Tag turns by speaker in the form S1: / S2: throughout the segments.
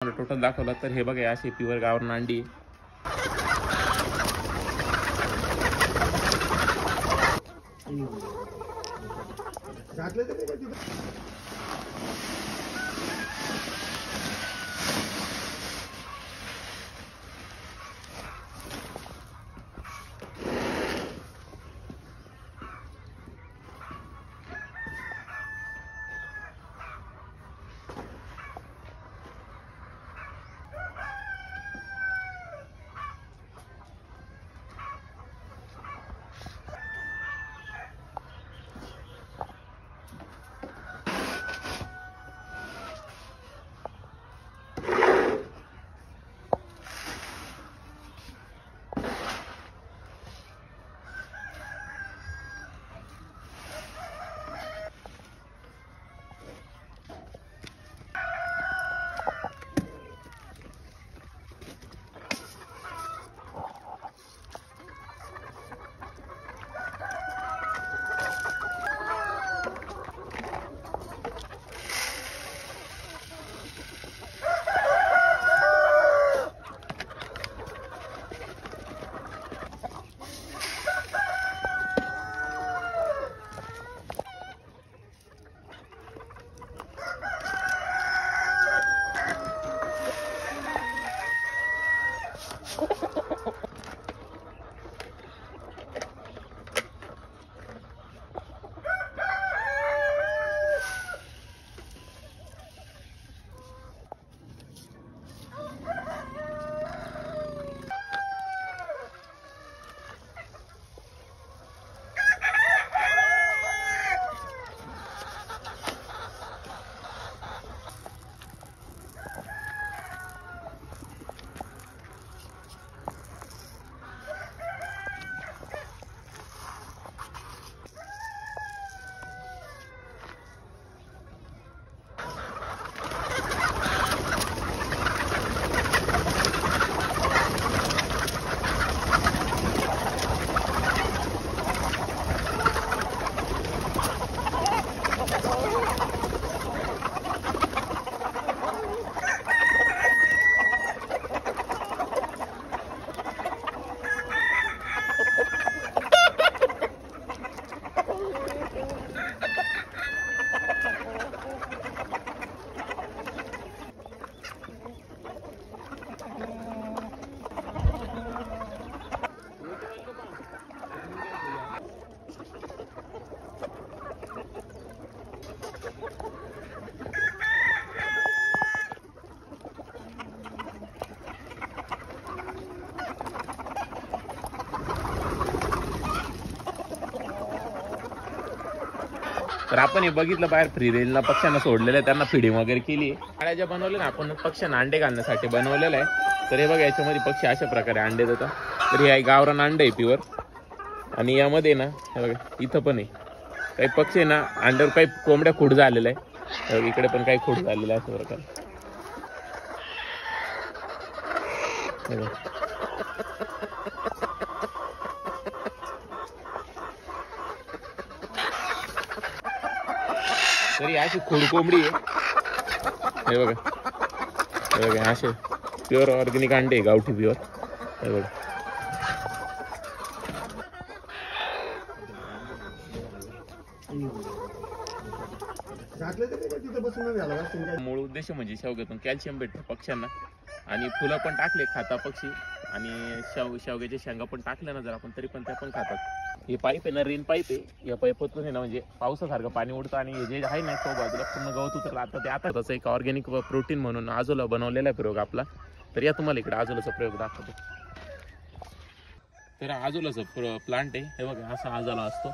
S1: Total दाखवला तर हे बघा अशी प्युअर गावरान अंडी तर आपण हे बघितलं बाहेर फ्री रेंजला पक्ष्यांना सोडलेलं आहे, त्यांना फिडिंग वगैरे केली. शाळा ज्या बनवल्या ना आपण पक्ष्यांना अंडे घालण्यासाठी बनवलेलं आहे. तर हे बघा याच्यामध्ये पक्षी अशा प्रकारे अंडे देतात. तर हे गावरान अंडे आहे प्युअर. आणि यामध्ये ना हे बघा इथं पण आहे काही पक्षी ना अंड्यावर काही कोंबड्या खूड झालेल्या आहे. इकडे पण काही खूड झालेलं आहे अशा प्रकारे. तरी अशी खोड कोंबडी आहे हे बघा. हे बघा असे प्युअर ऑर्गॅनिक अंडे गावठी प्युअर. हे बघा मूळ उद्देश म्हणजे शेवग्यातून कॅल्शियम भेटतं पक्ष्यांना. आणि फुलं पण टाकले खाता पक्षी. आणि शेवग्याच्या शेंगा पण टाकल्या ना जर आपण तरी पण त्या पण खातात. हे पाईप आहे ना रेन पाईप आहे. या पाईपातून आहे ना म्हणजे पावसासारखं पाणी उडतं. आणि हे जे आहे ना तो बाजूला पूर्ण गवत उतरलं. आता ते आता तसं एक ऑर्गॅनिक प्रोटीन म्हणून आजोला बनवलेला प्रयोग आपला. तर या तुम्हाला इकडे आजोलाचा प्रयोग दाखवतो. तर आजोलाचा प्लांट आहे हे बघा असा आजोला असतो.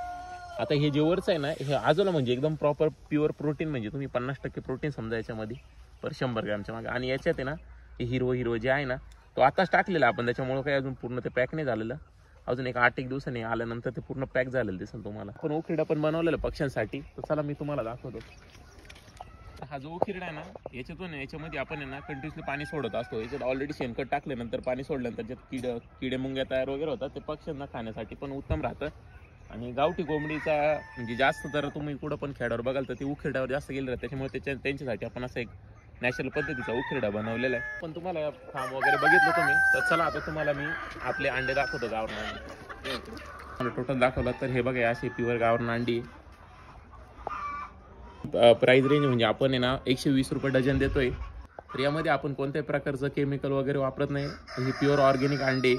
S1: आता हे जे वरचं आहे ना हे आजोला म्हणजे एकदम प्रॉपर प्युअर प्रोटीन म्हणजे तुम्ही 50% प्रोटीन समजा याच्यामध्ये पर 100 ग्रॅमच्या मागे. आणि याच्यात आहे ना हे हिरवं जे आहे ना तो आताच टाकलेला आपण. त्याच्यामुळे काही अजून पूर्ण ते पॅक नाही झालेलं. अजून एक 8-1 दिवसांनी आल्यानंतर ते पूर्ण पॅक झालेलं दिसेल तुम्हाला. पण उखिरडा पण बनवलेलं पक्ष्यांसाठी. तर चला मी तुम्हाला दाखवतो. हा जो उखिरडा आहे ना याच्यामध्ये आपण आहे ना कंटिन्युअसली पाणी सोडत असतो. याच्यात ऑलरेडी शेणखत टाकल्यानंतर पाणी सोडल्यानंतर त्याच्यात किडे मुंग्या तयार वगैरे होतात. ते पक्ष्यांना खाण्यासाठी पण उत्तम राहतं. आणि गावठी कोंबडीचा म्हणजे जास्त तर तुम्ही कुठं पण खेड्यावर बघाल तर ती उखिरड्यावर जास्त गेले राहते. त्याच्यामुळे त्यांच्यासाठी आपण असं एक नॅचरल पद्धतीचा उखरडा बनवलेला आहे. पण तुम्हाला फार्म वगैरे बघितलं तुम्ही, तर चला आता तुम्हाला मी आपले अंडे दाखवतो गावरान अंडे. टोटल दाखवलं तर हे बघा अशी प्युअर गावरान अंडी. प्राइस रेंज म्हणजे आपण आहे ना 120 रुपये डझन देतोय. तर यामध्ये आपण कोणत्याही प्रकारचं केमिकल वगैरे वापरत नाही. ही प्युअर ऑर्गॅनिक अंडे.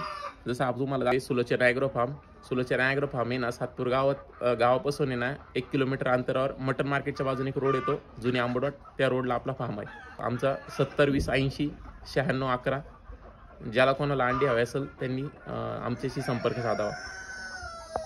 S1: जसं आपण तुम्हाला सुलोचर ॲग्रो फार्म, सुलोचर ॲग्रो फार्म आहे ना सातपूर गावापासून आहे ना 1 किलोमीटर अंतरावर मटन मार्केटच्या बाजूने एक रोड येतो जुनी आंबोडवाट, त्या रोडला आपला फार्म आहे. आमचा 70 20 80 96 11. ज्याला कोणाला अंडी हवे असेल त्यांनी आमच्याशी संपर्क साधावा.